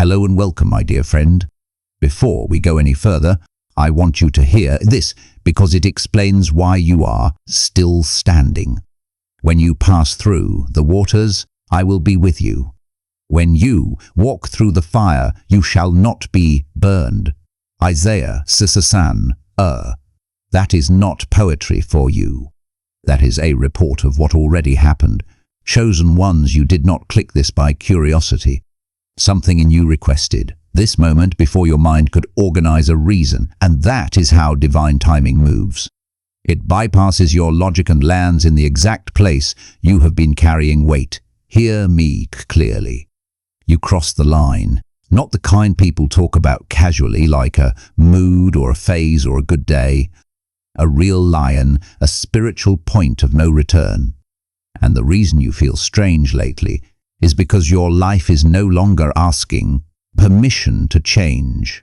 Hello and welcome, my dear friend. Before we go any further, I want you to hear this because it explains why you are still standing. When you pass through the waters, I will be with you. When you walk through the fire, you shall not be burned. Isaiah 6:1. That is not poetry for you. That is a report of what already happened. Chosen ones, you did not click this by curiosity. Something in you requested this moment before your mind could organize a reason, and that is how divine timing moves. It bypasses your logic and lands in the exact place you have been carrying weight. Hear me clearly. You cross the line, not the kind people talk about casually like a mood or a phase or a good day. A real lion, a spiritual point of no return. And the reason you feel strange lately is because your life is no longer asking permission to change.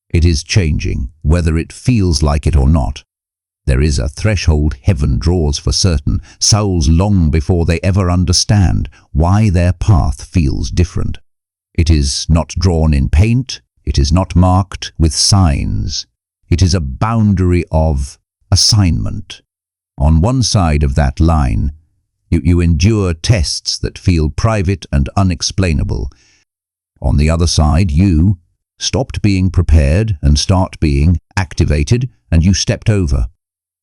It is changing, whether it feels like it or not. There is a threshold heaven draws for certain souls long before they ever understand why their path feels different. It is not drawn in paint, it is not marked with signs. It is a boundary of assignment. On one side of that line, you endure tests that feel private and unexplainable. On the other side, you stopped being prepared and start being activated, and you stepped over.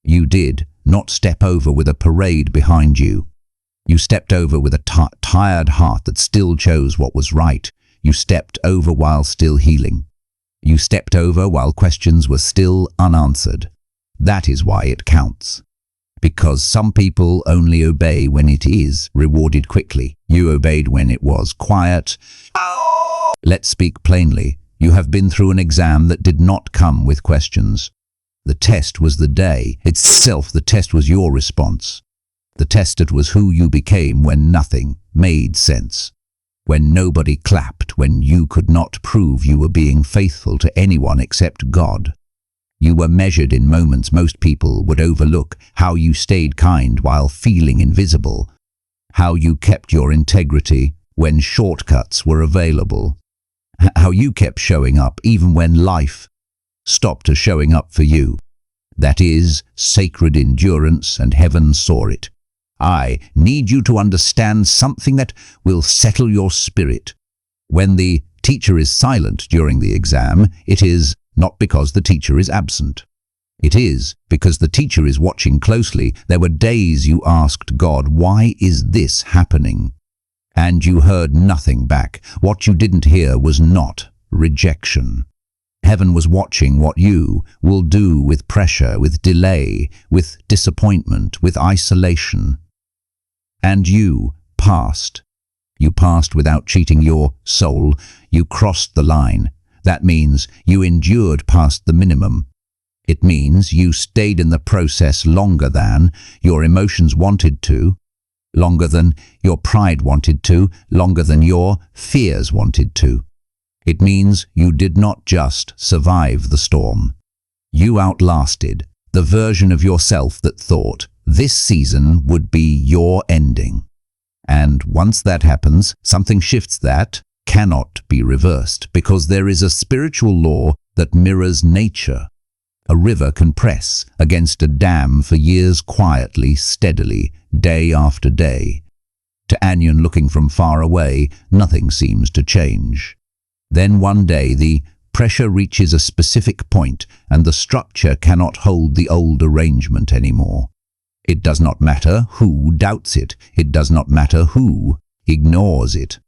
You did not step over with a parade behind you. You stepped over with a tired heart that still chose what was right. You stepped over while still healing. You stepped over while questions were still unanswered. That is why it counts. Because some people only obey when it is rewarded quickly. You obeyed when it was quiet. Let's speak plainly. You have been through an exam that did not come with questions. The test was the day itself. The test was your response. The test was who you became when nothing made sense. When nobody clapped, when you could not prove you were being faithful to anyone except God. You were measured in moments most people would overlook. How you stayed kind while feeling invisible. How you kept your integrity when shortcuts were available. How you kept showing up even when life stopped showing up for you. That is sacred endurance, and heaven saw it. I need you to understand something that will settle your spirit. When the teacher is silent during the exam, it is not because the teacher is absent. It is because the teacher is watching closely. There were days you asked God, why is this happening? And you heard nothing back. What you didn't hear was not rejection. Heaven was watching what you will do with pressure, with delay, with disappointment, with isolation. And you passed. You passed without cheating your soul. You crossed the line. That means you endured past the minimum. It means you stayed in the process longer than your emotions wanted to, longer than your pride wanted to, longer than your fears wanted to. It means you did not just survive the storm. You outlasted the version of yourself that thought this season would be your ending. And once that happens, something shifts that cannot be reversed, because there is a spiritual law that mirrors nature. A river can press against a dam for years quietly, steadily, day after day. To Anyon looking from far away, nothing seems to change. Then one day the pressure reaches a specific point and the structure cannot hold the old arrangement anymore. It does not matter who doubts it. It does not matter who ignores it.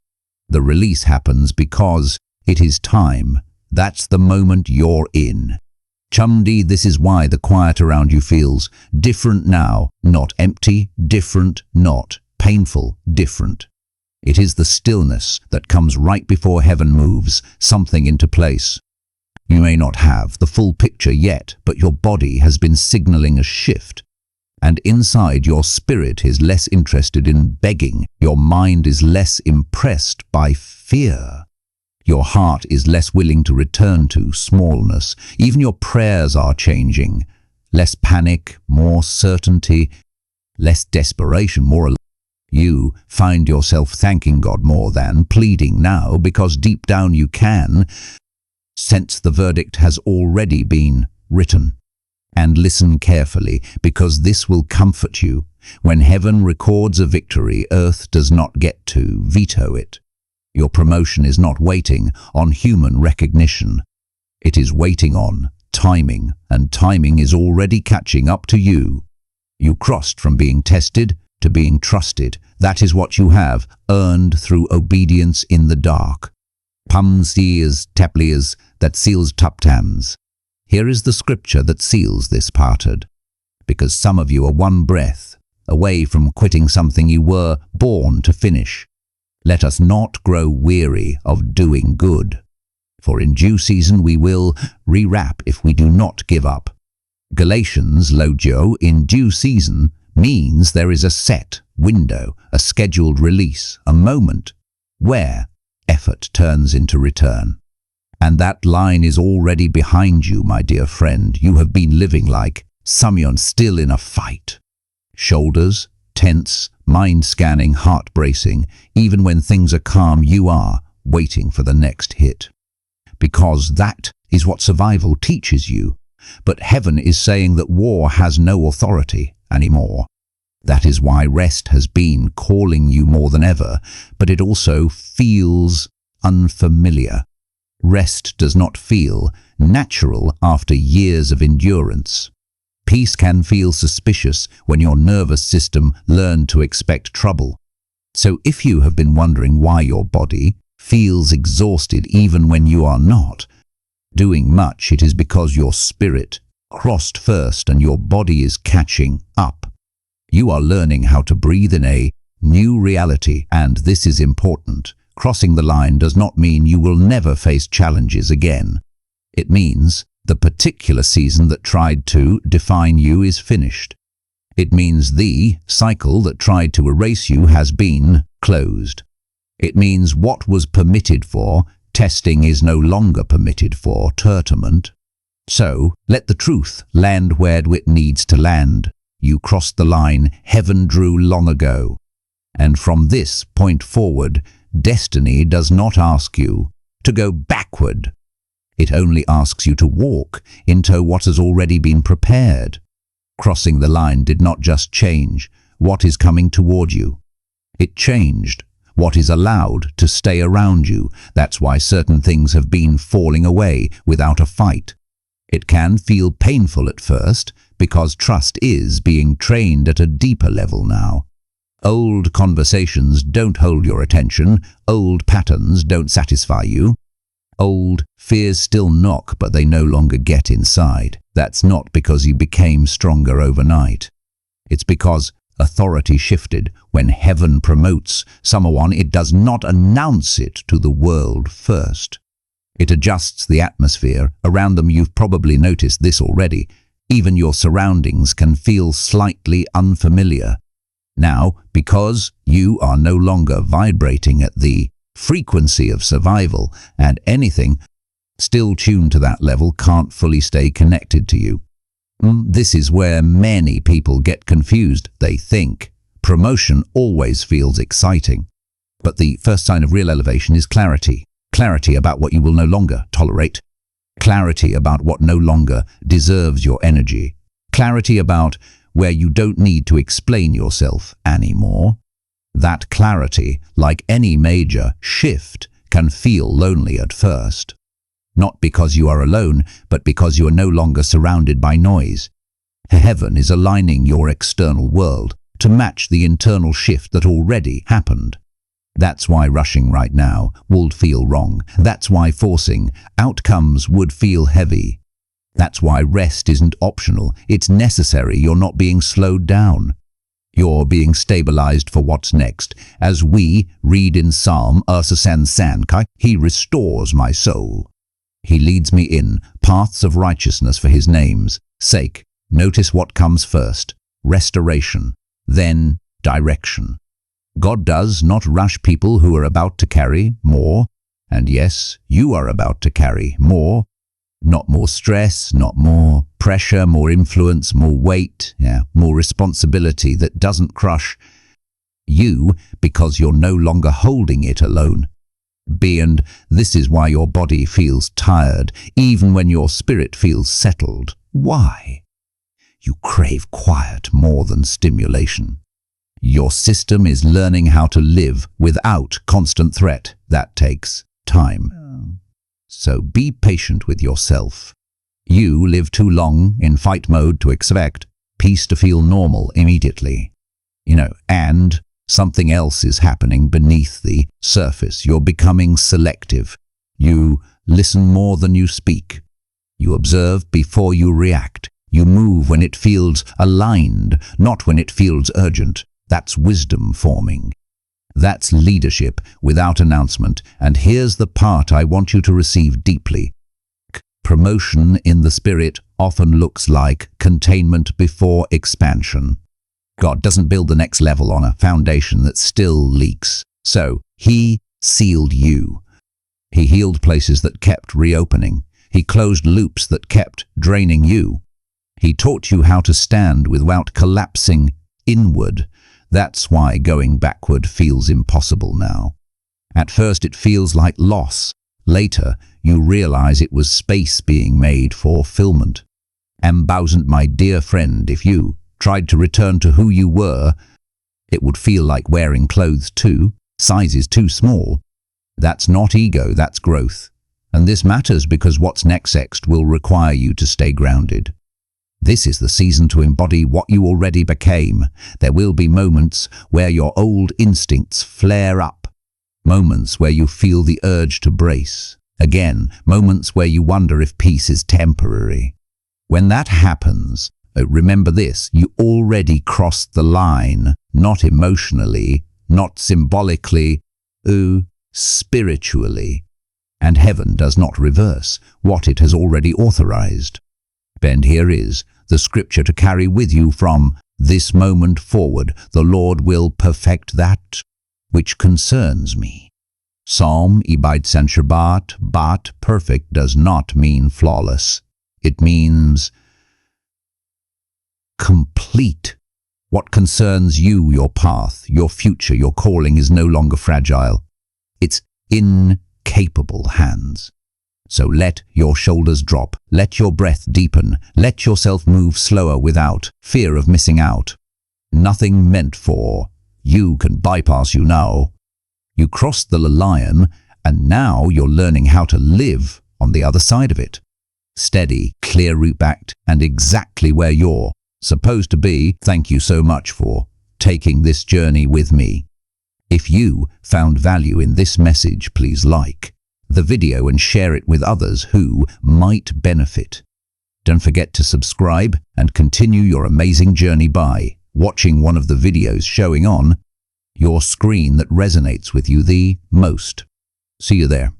The release happens because it is time. That's the moment you're in. Chumdi, this is why the quiet around you feels different now, not empty, different, not painful, different. It is the stillness that comes right before heaven moves something into place. You may not have the full picture yet, but your body has been signaling a shift. And inside, your spirit is less interested in begging. Your mind is less impressed by fear. Your heart is less willing to return to smallness. Even your prayers are changing. Less panic, more certainty, less desperation, more You find yourself thanking God more than pleading now, because deep down you can sense the verdict has already been written. And listen carefully, because this will comfort you. When heaven records a victory, earth does not get to veto it. Your promotion is not waiting on human recognition. It is waiting on timing, and timing is already catching up to you. You crossed from being tested to being trusted. That is what you have earned through obedience in the dark. Pumsias teplias, that seals tuptams. Here is the scripture that seals this parted. Because some of you are one breath away from quitting something you were born to finish. Let us not grow weary of doing good, for in due season we will rewrap if we do not give up. Galatians logio, in due season, means there is a set window, a scheduled release, a moment where effort turns into return. And that line is already behind you, my dear friend. You have been living like Samyon, still in a fight. Shoulders tense, mind scanning, heart bracing. Even when things are calm, you are waiting for the next hit. Because that is what survival teaches you. But heaven is saying that war has no authority anymore. That is why rest has been calling you more than ever, but it also feels unfamiliar. Rest does not feel natural after years of endurance. Peace can feel suspicious when your nervous system learned to expect trouble. So if you have been wondering why your body feels exhausted even when you are not doing much, it is because your spirit crossed first and your body is catching up. You are learning how to breathe in a new reality, and this is important. Crossing the line does not mean you will never face challenges again. It means the particular season that tried to define you is finished. It means the cycle that tried to erase you has been closed. It means what was permitted for testing is no longer permitted for tournament. So let the truth land where it needs to land. You crossed the line heaven drew long ago. And from this point forward, destiny does not ask you to go backward. It only asks you to walk into what has already been prepared. Crossing the line did not just change what is coming toward you. It changed what is allowed to stay around you. That's why certain things have been falling away without a fight. It can feel painful at first because trust is being trained at a deeper level now. Old conversations don't hold your attention. Old patterns don't satisfy you. Old fears still knock, but they no longer get inside. That's not because you became stronger overnight. It's because authority shifted. When heaven promotes someone, it does not announce it to the world first. It adjusts the atmosphere around them. You've probably noticed this already. Even your surroundings can feel slightly unfamiliar now, because you are no longer vibrating at the frequency of survival, and anything still tuned to that level can't fully stay connected to you. This is where many people get confused. They think promotion always feels exciting. But the first sign of real elevation is clarity. Clarity about what you will no longer tolerate. Clarity about what no longer deserves your energy. Clarity about where you don't need to explain yourself anymore. That clarity, like any major shift, can feel lonely at first. Not because you are alone, but because you are no longer surrounded by noise. Heaven is aligning your external world to match the internal shift that already happened. That's why rushing right now would feel wrong. That's why forcing outcomes would feel heavy. That's why rest isn't optional. It's necessary. You're not being slowed down. You're being stabilized for what's next. As we read in Psalm Sankai, He restores my soul. He leads me in paths of righteousness for His name's sake. Notice what comes first: restoration, then direction. God does not rush people who are about to carry more. And yes, you are about to carry more. Not more stress, not more pressure, more influence, more weight, more responsibility that doesn't crush You, because you're no longer holding it alone. B, and this is why your body feels tired, even when your spirit feels settled. Why? You crave quiet more than stimulation. Your system is learning how to live without constant threat. That takes time. So be patient with yourself. You live too long in fight mode to expect peace to feel normal immediately. And something else is happening beneath the surface. You're becoming selective. You listen more than you speak. You observe before you react. You move when it feels aligned, not when it feels urgent. That's wisdom forming. That's leadership without announcement. And here's the part I want you to receive deeply. Promotion in the spirit often looks like containment before expansion. God doesn't build the next level on a foundation that still leaks. So He sealed you. He healed places that kept reopening. He closed loops that kept draining you. He taught you how to stand without collapsing inward. That's why going backward feels impossible now. At first it feels like loss. Later, you realize it was space being made for fulfillment. Embousand, my dear friend, if you tried to return to who you were, it would feel like wearing clothes sizes too small. That's not ego, that's growth. And this matters because what's next will require you to stay grounded. This is the season to embody what you already became. There will be moments where your old instincts flare up. Moments where you feel the urge to brace. Again, moments where you wonder if peace is temporary. When that happens, remember this, you already crossed the line, not emotionally, not symbolically, spiritually. And heaven does not reverse what it has already authorized. And here is the scripture to carry with you from this moment forward. The Lord will perfect that which concerns me. Psalm Ibidsan Shabbat, but perfect does not mean flawless. It means complete. What concerns you, your path, your future, your calling is no longer fragile. It's in capable hands. So let your shoulders drop, let your breath deepen, let yourself move slower without fear of missing out. Nothing meant for you can bypass you now. You crossed the line, and now you're learning how to live on the other side of it. Steady, clear route back, and exactly where you're supposed to be. Thank you so much for taking this journey with me. If you found value in this message, please like the video and share it with others who might benefit. Don't forget to subscribe and continue your amazing journey by watching one of the videos showing on your screen that resonates with you the most. See you there.